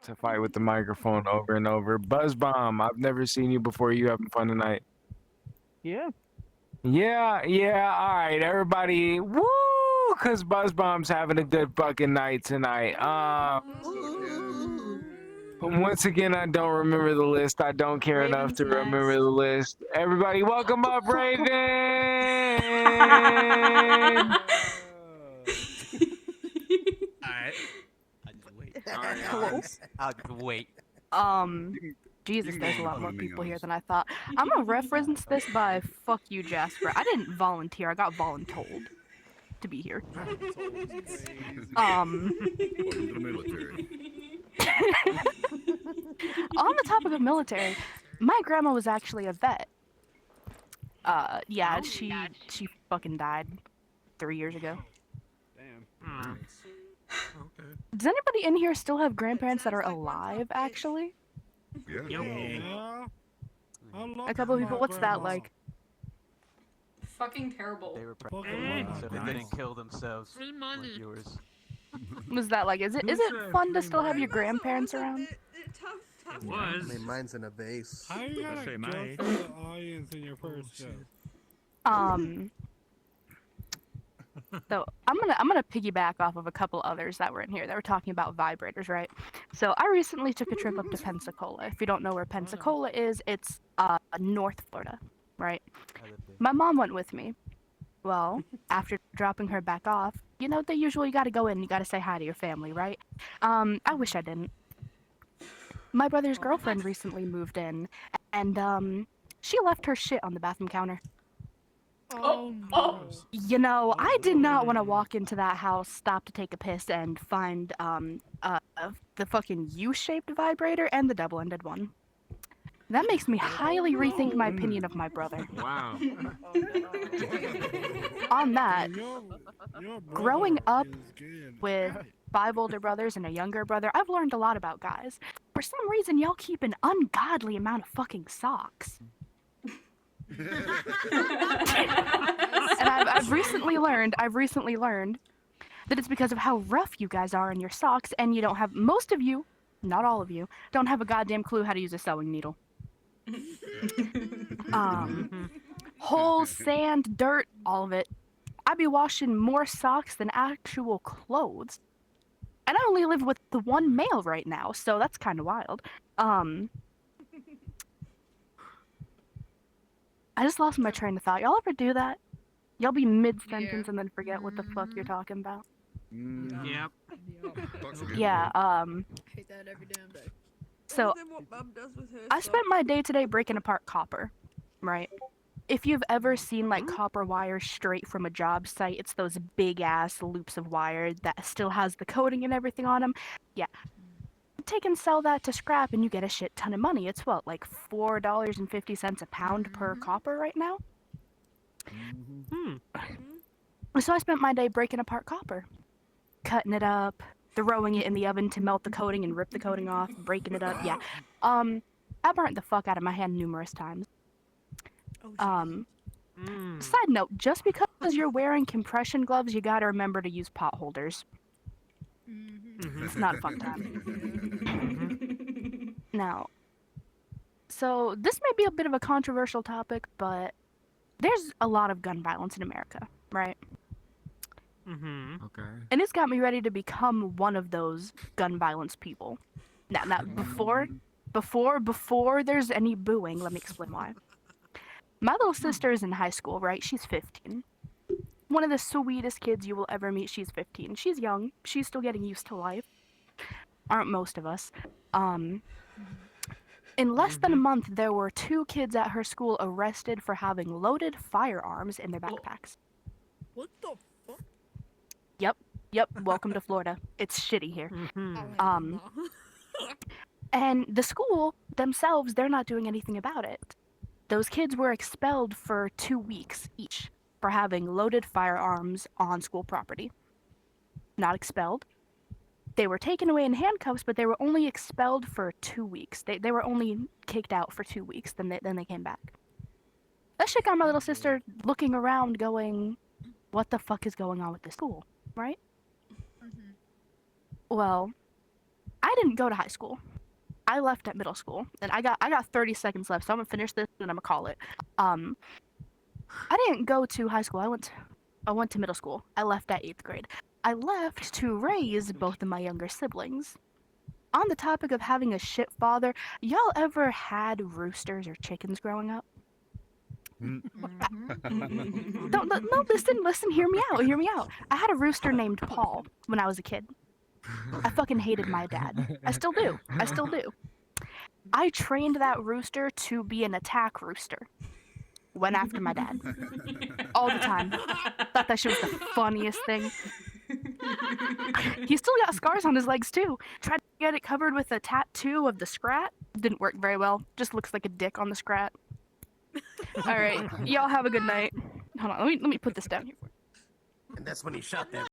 to fight with the microphone over and over. Buzz Bomb, I've never seen you before. You having fun tonight? Yeah. Yeah. All right, everybody, woo! Cause Buzz Bomb's having a good fucking night tonight. Once again, I don't remember the list. I don't care enough Raven's to remember next. the list. Everybody, welcome up, Raven. Alright. I just wait. Hello? I'll just wait. Jesus, you there's a can lot call more me people here Migos. than I thought. I'm gonna reference this by fuck you, Jasper. I didn't volunteer, I got voluntold to be here. Welcome to the military. On the topic of military, my grandma was actually a vet. Yeah, she fucking died 3 years ago. Damn. Okay. Does anybody in here still have grandparents that are alive, actually? Yeah. Yeah. A couple of people, what's that like? Fucking terrible. They were Fucking pregnant, so they nice. didn't kill themselves like yours. Was that like, is it fun to still have your grandparents around? It I was. mean, mine's in a vase. How you Gotta gotta say go my for the audience in your first show? So I'm gonna piggyback off of a couple others that were in here that were talking about vibrators, right? So I recently took a trip up to Pensacola. If you don't know where Pensacola is, it's North Florida, right? I lived there. My mom went with me. Well, after dropping her back off, you know the usual, you gotta go in, you gotta say hi to your family, right? I wish I didn't. My brother's girlfriend recently moved in, and she left her shit on the bathroom counter. Oh. You know, I did not want to walk into that house, stop to take a piss, and find the fucking U-shaped vibrator and the double-ended one. That makes me highly rethink my opinion of my brother. Wow. On that, Your growing brother up is getting with fat. 5 older brothers and a younger brother, I've learned a lot about guys. For some reason, y'all keep an ungodly amount of fucking socks. And I've recently learned that it's because of how rough you guys are in your socks, and you don't have, most of you, not all of you, don't have a goddamn clue how to use a sewing needle. Holes, sand, dirt, all of it. I'd be washing more socks than actual clothes. And I only live with the one male right now, so that's kind of wild. I just lost my train of thought. Y'all ever do that? Y'all be mid-sentence and then forget what the fuck you're talking about? Yep. Yeah, Hate that every damn day. so What Mom does with her I stuff. spent my day today breaking apart copper, right? If you've ever seen like copper wire straight from a job site, it's those big ass loops of wire that still has the coating and everything on them. Yeah. Take and sell that to scrap and you get a shit ton of money. It's what, like $4.50 a pound per copper right now? So I spent my day breaking apart copper, cutting it up, throwing it in the oven to melt the coating and rip the coating off, breaking it up. Yeah. I burnt the fuck out of my hand numerous times. Side note, just because you're wearing compression gloves, you gotta remember to use pot holders. It's not a fun time. Now, so this may be a bit of a controversial topic, but there's a lot of gun violence in America, right? Okay. And it's got me ready to become one of those gun violence people. Now, before there's any booing, let me explain why. My little sister is in high school, right? She's 15. One of the sweetest kids you will ever meet. She's 15. She's young. She's still getting used to life. Aren't most of us. In less than a month, there were 2 kids at her school arrested for having loaded firearms in their backpacks. What the fuck? Yep, welcome to Florida. It's shitty here. Oh, no. And the school themselves, they're not doing anything about it. Those kids were expelled for 2 weeks each for having loaded firearms on school property. Not expelled. They were taken away in handcuffs, but they were only expelled for 2 weeks. They were only kicked out for 2 weeks, then they came back. That shit got my little sister looking around going, what the fuck is going on with this school, right? Well, I didn't go to high school. I left at middle school, and I got 30 seconds left, so I'm gonna finish this and I'm gonna call it. I didn't go to high school. I went to middle school. I left at 8th grade. I left to raise both of my younger siblings. On the topic of having a shit father, y'all ever had roosters or chickens growing up? Mm-hmm. No, listen, hear me out. I had a rooster named Paul when I was a kid. I fucking hated my dad. I still do. I trained that rooster to be an attack rooster. Went after my dad. All the time. Thought that shit was the funniest thing. He still got scars on his legs too. Tried to get it covered with a tattoo of the Scrat. Didn't work very well. Just looks like a dick on the Scrat. Alright, y'all have a good night. Hold on, let me put this down here. And that's when he shot that